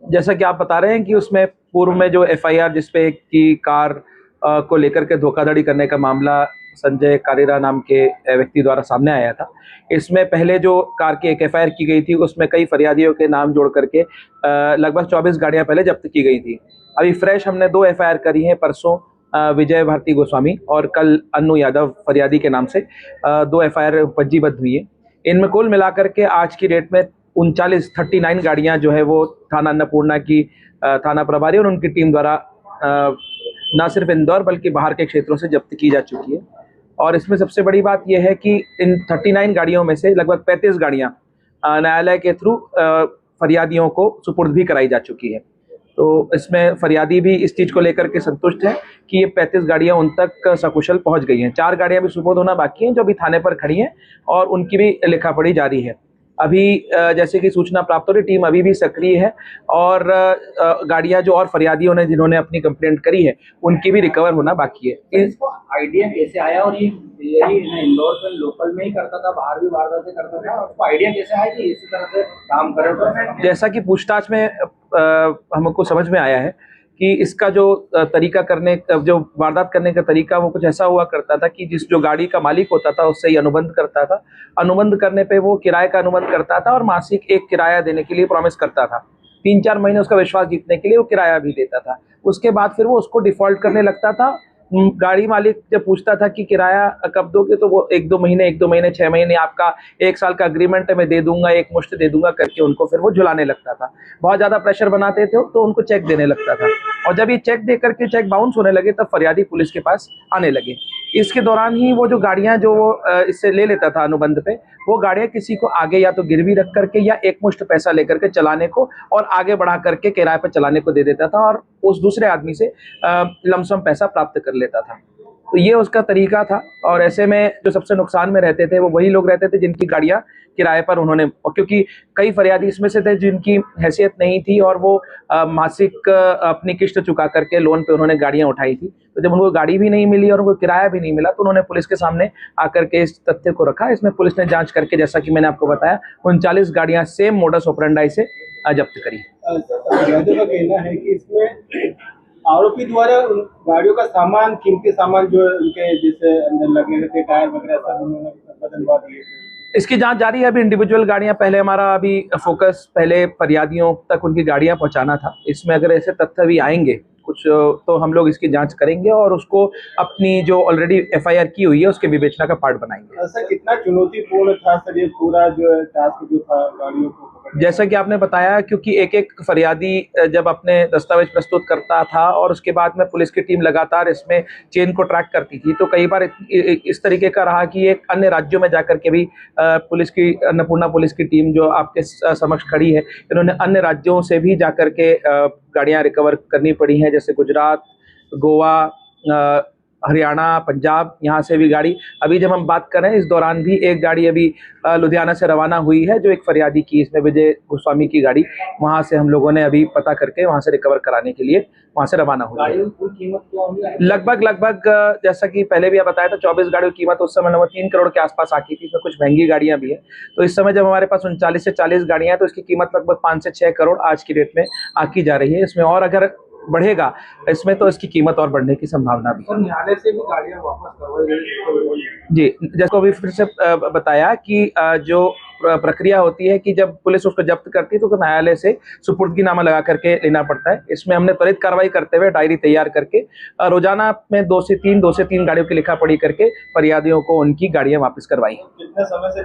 जैसा कि आप बता रहे हैं कि उसमें पूर्व में जो एफआईआर जिसपे की कार को लेकर के धोखाधड़ी करने का मामला संजय कारेरा नाम के व्यक्ति द्वारा सामने आया था। इसमें पहले जो कार की एक एफआईआर की गई थी उसमें कई फरियादियों के नाम जोड़ करके लगभग 24 गाड़ियां पहले जब्त की गई थी। अभी फ्रेश हमने 2 एफआईआर करी हैं, परसों विजय भारती गोस्वामी और कल अन्नू यादव फरियादी के नाम से 2 एफआईआर पंजीबद्ध हुई है। इनमें कुल मिलाकर के आज की डेट में 39 गाड़ियां जो है वो थाना अन्नपूर्णा की थाना प्रभारी और उनकी टीम द्वारा न सिर्फ इंदौर बल्कि बाहर के क्षेत्रों से जब्त की जा चुकी है। और इसमें सबसे बड़ी बात यह है कि इन 39 गाड़ियों में से लगभग 35 गाड़ियां न्यायालय के थ्रू फरियादियों को सुपुर्द भी कराई जा चुकी है। तो इसमें फरियादी भी इस चीज़ को लेकर के संतुष्ट है कि ये 35 गाड़ियां उन तक सकुशल पहुंच गई हैं। 4 गाड़ियां भी सुपुर्द होना बाकी हैं जो अभी थाने पर खड़ी हैं और उनकी भी लिखापढ़ी जारी है। अभी जैसे कि सूचना प्राप्त हो रही, टीम अभी भी सक्रिय है और गाड़ियां जो और फरियादियों ने जिन्होंने अपनी कंप्लेंट करी है उनकी भी रिकवर होना बाकी है। इसको आइडिया कैसे आया और यही इंदौर में लोकल में ही करता था, बाहर भी वारदात से करता था, उसको आइडिया कैसे आया कि इसी तरह से काम करे? जैसा कि पूछताछ में हमको समझ में आया है कि इसका जो तरीका करने जो वारदात करने का तरीका वो कुछ ऐसा हुआ करता था कि जो गाड़ी का मालिक होता था उससे ही अनुबंध करता था। अनुबंध करने पे वो किराए का अनुबंध करता था और मासिक एक किराया देने के लिए प्रॉमिस करता था। 3-4 महीने उसका विश्वास जीतने के लिए वो किराया भी देता था। उसके बाद फिर वो उसको डिफॉल्ट करने लगता था। गाड़ी मालिक जब पूछता था कि किराया कब दोगे तो वो 1-2 महीने 6 महीने, आपका 1 साल का अग्रीमेंट है मैं दे दूंगा, एक मुश्त दे दूंगा करके उनको फिर वो झुलाने लगता था। बहुत ज़्यादा प्रेशर बनाते थे तो उनको चेक देने लगता था और जब ये चेक दे करके चेक बाउंस होने लगे तब फरियादी पुलिस के पास आने लगे। इसके दौरान ही वो जो गाड़ियां जो वो इससे ले लेता था अनुबंध पे, वो गाड़ियां किसी को आगे या तो गिरवी रख करके या एक मुश्त पैसा लेकर के चलाने को और आगे बढ़ा करके किराए पर चलाने को दे देता था और उस दूसरे आदमी से लमसम पैसा प्राप्त कर लेता था। तो ये उसका तरीका था और ऐसे में जो सबसे नुकसान में रहते थे वो वही लोग रहते थे जिनकी गाड़ियां किराए पर उन्होंने, क्योंकि कई फरियादी इसमें से थे जिनकी हैसियत नहीं थी और वो मासिक अपनी किस्त चुका करके लोन पे उन्होंने गाड़ियां उठाई थी। तो जब उनको गाड़ी भी नहीं मिली और उनको किराया भी नहीं मिला तो उन्होंने पुलिस के सामने आकर के इस तथ्य को रखा। इसमें पुलिस ने जांच करके, जैसा कि मैंने आपको बताया, 39 गाड़ियां सेम मोडस ऑपरेंडाई से जब्त करी। फरियादी का कहना है कि इसमें आरोपी द्वारा उन गाड़ियों का सामान, कीमती सामान जो उनके जैसे अंदर लगे थे टायर वगैरह सब उन्होंने बदलवा दिए। इसकी जांच जारी है। अभी इंडिविजुअल गाड़ियां, पहले हमारा अभी फोकस पहले फरियादियों तक उनकी गाड़ियां पहुंचाना था। इसमें अगर ऐसे तथ्य भी आएंगे कुछ तो हम लोग इसकी जांच करेंगे और उसको अपनी जो ऑलरेडी एफआईआर की हुई है उसके विवेचना का पार्ट बनाएंगे। सर कितना चुनौतीपूर्ण था सर ये पूरा जो टास्क जो था गाड़ियों को पकड़ने? जैसा कि आपने बताया, क्योंकि एक एक फरियादी जब अपने दस्तावेज प्रस्तुत करता था और उसके बाद में पुलिस की टीम लगातार इसमें चेन को ट्रैक करती थी, तो कई बार इस तरीके का रहा कि एक अन्य राज्यों में जाकर के भी पुलिस की, अन्नपूर्णा पुलिस की टीम जो आपके समक्ष खड़ी है, इन्होंने अन्य राज्यों से भी जाकर के गाड़ियां रिकवर करनी पड़ी हैं, जैसे गुजरात, गोवा, हरियाणा, पंजाब, यहाँ से भी गाड़ी। अभी जब हम बात कर रहे हैं इस दौरान भी एक गाड़ी अभी लुधियाना से रवाना हुई है जो एक फरियादी की, इसमें विजय गोस्वामी की गाड़ी, वहाँ से हम लोगों ने अभी पता करके वहाँ से रिकवर कराने के लिए वहाँ से रवाना हुई है। लगभग जैसा कि पहले भी बताया था, 24 गाड़ियों की कीमत उस समय लगभग 3 करोड़ के आसपास आती थी। इसमें कुछ महंगी गाड़ियां भी हैं। तो इस समय जब हमारे पास 39 से 40 गाड़ियां हैं तो इसकी कीमत लगभग 5 से 6 करोड़ आज की डेट में आकी जा रही है। इसमें और अगर बढ़ेगा इसमें तो इसकी कीमत और बढ़ने की संभावना भी है। न्यायालय से भी गाड़ियां वापस करवाई जी, जैसे अभी फिर से बताया कि जो प्रक्रिया होती है कि जब पुलिस उसको जब्त करती है तो न्यायालय से सुपुर्दगीनामा लगा करके लेना पड़ता है। इसमें हमने त्वरित कार्रवाई करते हुए डायरी तैयार करके रोजाना में 2 से 3 गाड़ियों की लिखा पढ़ी करके फरियादियों को उनकी गाड़ियां वापस करवाई। कितने समय से